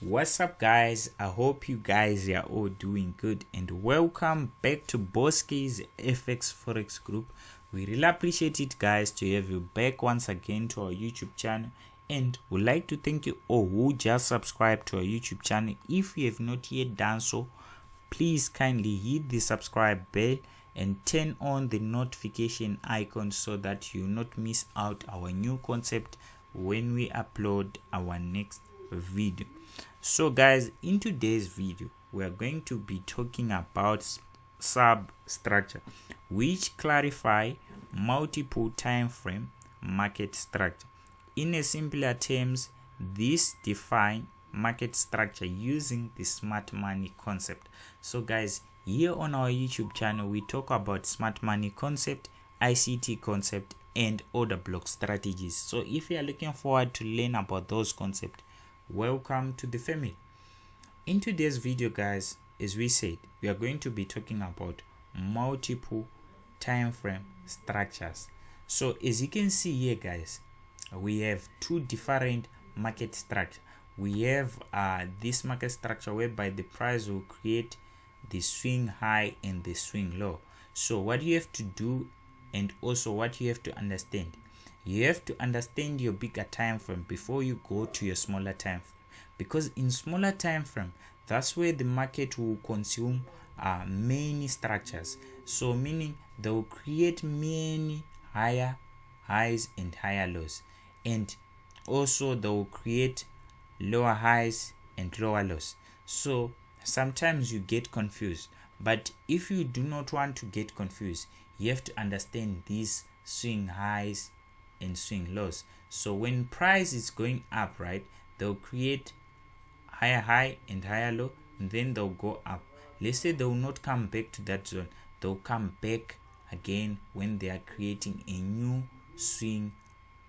What's up, guys? I hope you guys are all doing good and welcome back to Bosky's FX Forex Group. We really appreciate it, guys, to have you back once again to our YouTube channel, and would like to thank you all who just subscribed to our YouTube channel. If you have not yet done so, please kindly hit the subscribe bell and turn on the notification icon so that you not miss out our new concept when we upload our next video. So guys, in today's video we are going to be talking about substructure, which clarify multiple time frame market structure. In a simpler terms, this define market structure using the smart money concept. So guys, here on our YouTube channel we talk about smart money concept, ICT concept, and order block strategies. So if you are looking forward to learn about those concepts, welcome to the family. In today's video, guys, as we said, we are going to be talking about multiple time frame structures. So as you can see here, guys, we have two different market structure. We have this market structure whereby the price will create the swing high and the swing low. So what you have to do, and also what you have to understand, you have to understand your bigger time frame before you go to your smaller time frame, because in smaller time frame, that's where the market will consume many structures. So meaning they will create many higher highs and higher lows, and also they will create lower highs and lower lows. So sometimes you get confused, but if you do not want to get confused, you have to understand these swing highs and swing lows. So when price is going up, right, they'll create higher high and higher low, and then they'll go up. Let's say they will not come back to that zone, they'll come back again when they are creating a new swing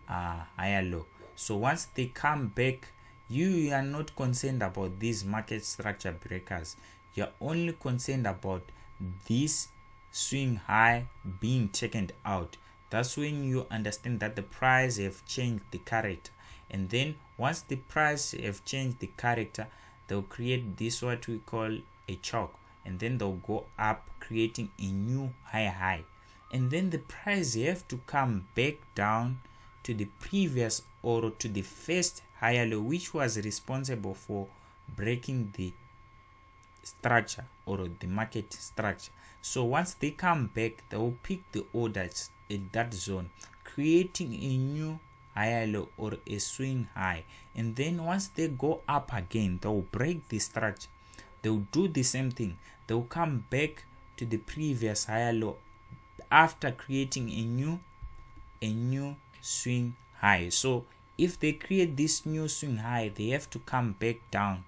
higher low. So once they come back, you are not concerned about these market structure breakers. You're only concerned about this swing high being taken out. That's when you understand that the price have changed the character. And then once the price have changed the character, they'll create this what we call a chalk, and then they'll go up creating a new higher high, and then the price have to come back down to the previous or to the first higher low, which was responsible for breaking the structure or the market structure. So once they come back, they will pick the orders in that zone, creating a new higher low or a swing high, and then once they go up again, they will break the structure. They will do the same thing. They will come back to the previous higher low after creating a new swing high. So if they create this new swing high, they have to come back down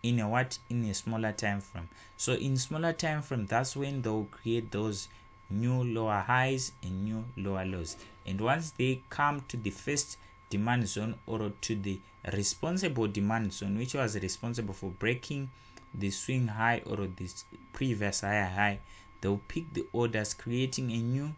in a smaller time frame. So in smaller time frame, that's when they'll create those new lower highs and new lower lows. And once they come to the first demand zone or to the responsible demand zone, which was responsible for breaking the swing high or the previous higher high, they'll pick the orders creating a new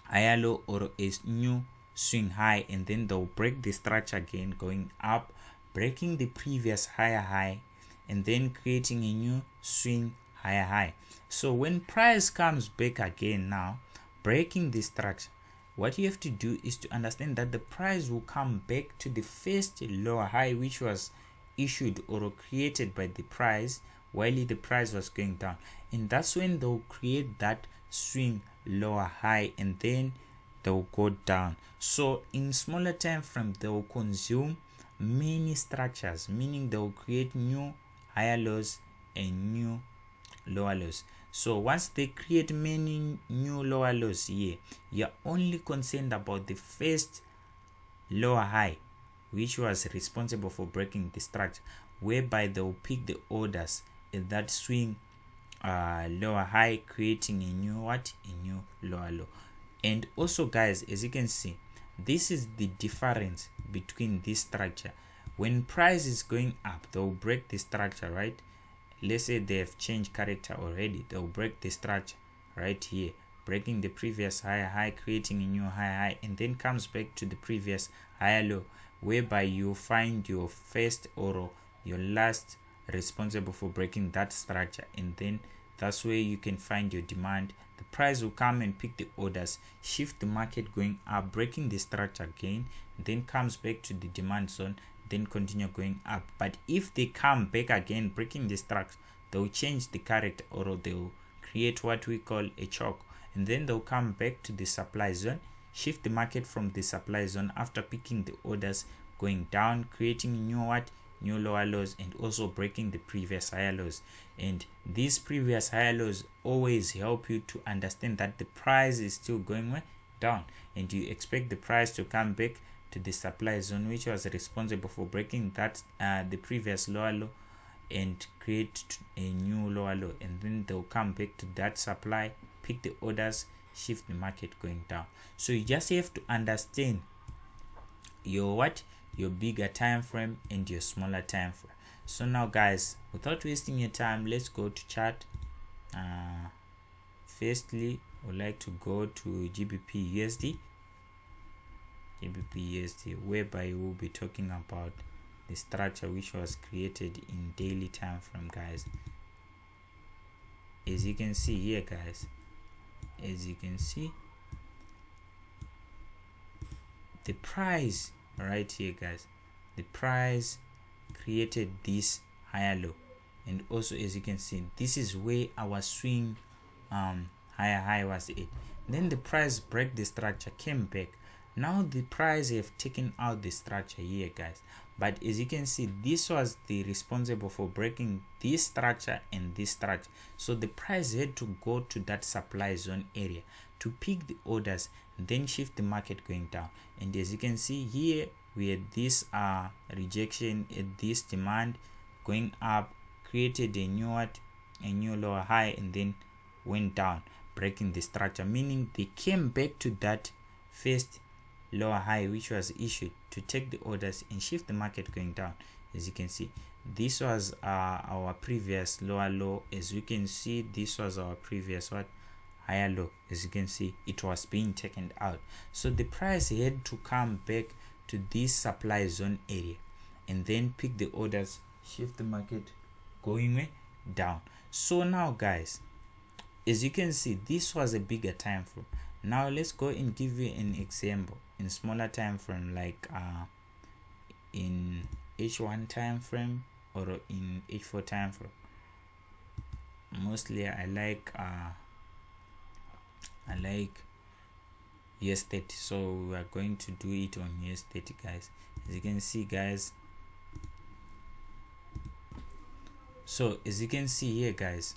higher low or a new swing high, and then they'll break the structure again, going up, breaking the previous higher high, and then creating a new swing higher high. So when price comes back again, now breaking the structure, what you have to do is to understand that the price will come back to the first lower high, which was issued or created by the price while the price was going down, and that's when they'll create that swing lower high, and then they'll go down. So in smaller time frame, they will consume many structures, meaning they will create new higher lows and new lower lows. So once they create many new lower lows here, you're only concerned about the first lower high, which was responsible for breaking the structure, whereby they will pick the orders in that swing lower high, creating a new lower low. And also, guys, as you can see, this is the difference between this structure. When price is going up, they'll break the structure, right? Let's say they have changed character already, they'll break the structure right here, breaking the previous higher high, creating a new higher high, and then comes back to the previous higher low, whereby you find your first or your last responsible for breaking that structure, and then that's where you can find your demand. The price will come and pick the orders, shift the market going up, breaking the structure again, then comes back to the demand zone, then continue going up. But if they come back again breaking the structure, they'll change the character, or they'll create what we call a choke, and then they'll come back to the supply zone, shift the market from the supply zone after picking the orders, going down, creating new lower lows, and also breaking the previous higher lows. And these previous higher lows always help you to understand that the price is still going down, and you expect the price to come back to the supply zone, which was responsible for breaking that the previous lower low, and create a new lower low, and then they'll come back to that supply, pick the orders, shift the market going down. So you just have to understand your bigger time frame and your smaller time frame. So now guys, without wasting your time, let's go to chart. Firstly, I would like to go to GBP USD, whereby we'll be talking about the structure which was created in daily time frame, guys. As you can see here, guys, as you can see the price right here, guys, the price created this higher low, and also as you can see, this is where our swing higher high was at. Then the price break the structure, came back. Now the price have taken out the structure here, guys, but as you can see, this was the responsible for breaking this structure and this structure. So the price had to go to that supply zone area to pick the orders, then shift the market going down. And as you can see here, we had this rejection at this demand going up, created a new lower high, and then went down, breaking the structure, meaning they came back to that first lower high which was issued to take the orders and shift the market going down. As you can see, this was our previous lower low. As you can see, this was our previous higher low. As you can see, it was being taken out. So the price had to come back to this supply zone area and then pick the orders, shift the market going down. So now guys, as you can see, this was a bigger time frame. Now let's go and give you an example in smaller time frame, like in H1 time frame or in H4 time frame. Mostly I like US30, so we are going to do it on US30, guys. As you can see, guys, so as you can see here, guys,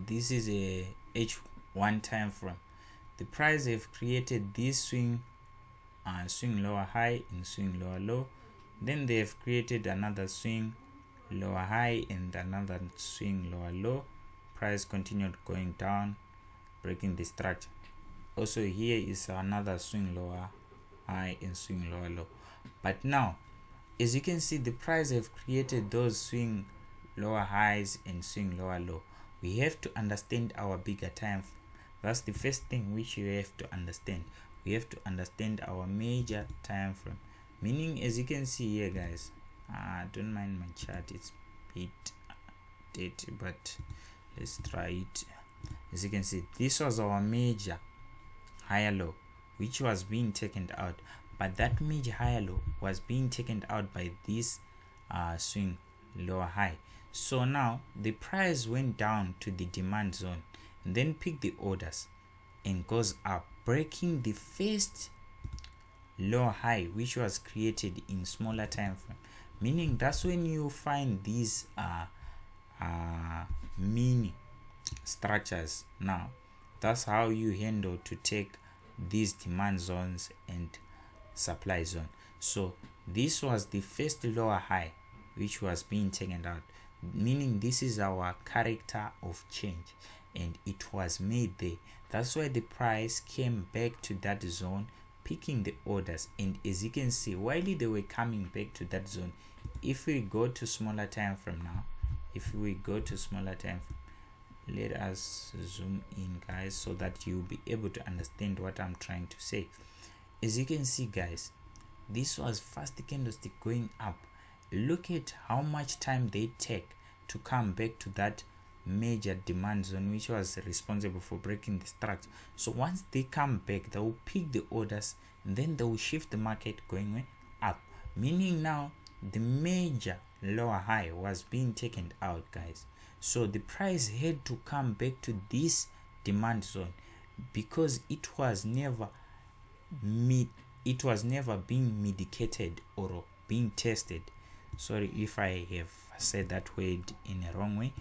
this is a H1 time frame. The price have created this swing lower high and swing lower low, then they have created another swing lower high and another swing lower low. Price continued going down, breaking the structure. Also here is another swing lower high and swing lower low. But now, as you can see, the price have created those swing lower highs and swing lower low. We have to understand our bigger time frame. That's the first thing which you have to understand. We have to understand our major time frame, meaning as you can see here, guys, don't mind my chart, it's a bit dirty, but let's try it. As you can see, this was our major higher low which was being taken out, but that major higher low was being taken out by this swing lower high. So now the price went down to the demand zone and then picked the orders and goes up, breaking the first lower high which was created in smaller time frame, meaning that's when you find these mini structures. Now that's how you handle to take these demand zones and supply zone. So this was the first lower high which was being taken out, meaning this is our character of change, and it was made there. That's why the price came back to that zone, picking the orders. And as you can see, while they were coming back to that zone, if we go to smaller time frame now, let us zoom in, guys, so that you'll be able to understand what I'm trying to say. As you can see, guys, this was first candlestick going up, look at how much time they take to come back to that major demand zone which was responsible for breaking the structure. So once they come back, they will pick the orders and then they will shift the market going up, meaning now the major lower high was being taken out, guys. So the price had to come back to this demand zone because it was never being medicated or being tested. Sorry if I have said that word in a wrong way,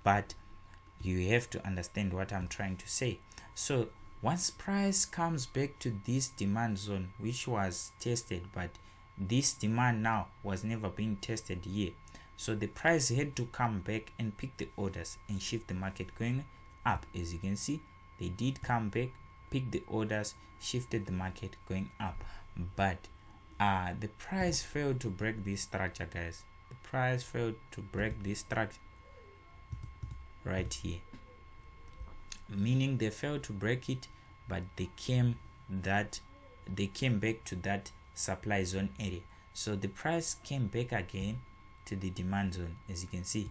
but you have to understand what I'm trying to say. So once price comes back to this demand zone which was tested, but this demand now was never being tested here, so the price had to come back and pick the orders and shift the market going up. As you can see, they did come back, pick the orders, shifted the market going up, but the price failed to break this structure, guys. The price failed to break this structure right here, meaning they failed to break it, but they came back to that supply zone area. So the price came back again to the demand zone. As you can see,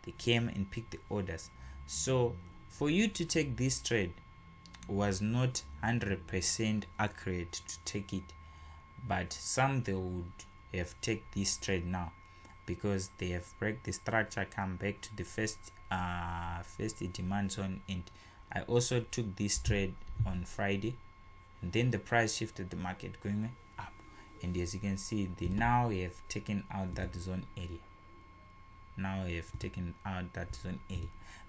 they came and picked the orders. So for you to take this trade was not 100% accurate to take it, but some they would have take this trade now because they have break the structure, come back to the first demand zone. And I also took this trade on Friday, and then the price shifted the market going up, and as you can see, they now have taken out that zone area.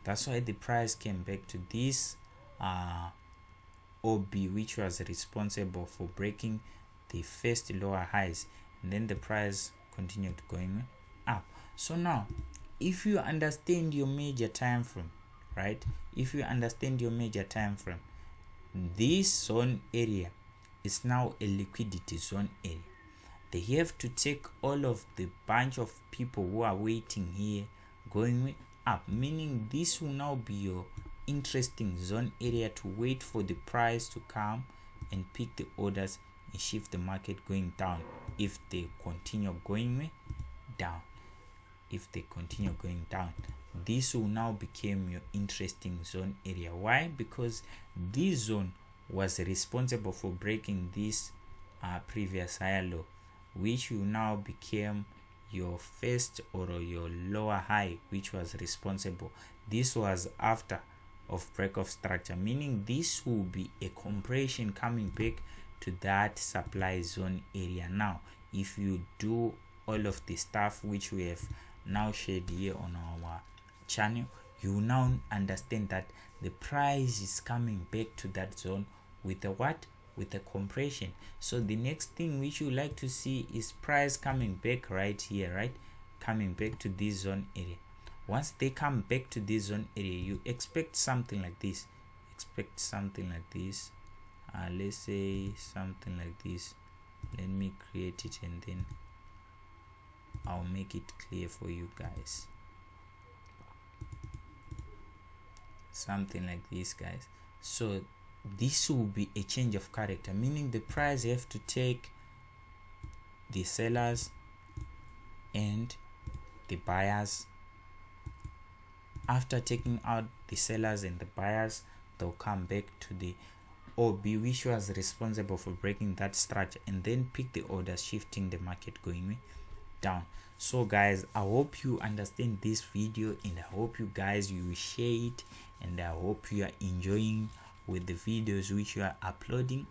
That's why the price came back to this OB, which was responsible for breaking the first lower highs, and then the price continued going up. So now if you understand your major time frame, right, this zone area is now a liquidity zone area. They have to take all of the bunch of people who are waiting here going up, meaning this will now be your interesting zone area to wait for the price to come and pick the orders and shift the market going down if they continue going down. This will now become your interesting zone area. Why? Because this zone was responsible for breaking this previous higher low, which will now become your first or your lower high, which was responsible. This was after of break of structure, meaning this will be a compression coming back to that supply zone area. Now if you do all of the stuff which we have now shared here on our channel, you now understand that the price is coming back to that zone with a what? With a compression. So the next thing which you like to see is price coming back right here, right? Coming back to this zone area. Once they come back to this zone area, you expect something like this. Let's say something like this. Let me create it and then I'll make it clear for you guys. Something like this, guys. So this will be a change of character, meaning the price have to take the sellers and the buyers. After taking out the sellers and the buyers, they'll come back to the OB, which was responsible for breaking that structure, and then pick the orders, shifting the market going down. So guys, I hope you understand this video, and I hope you guys you share it, and I hope you are enjoying with the videos which you are uploading.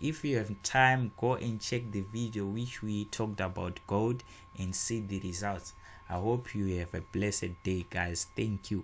If you have time, go and check the video which we talked about gold and see the results. I hope you have a blessed day, guys. Thank you.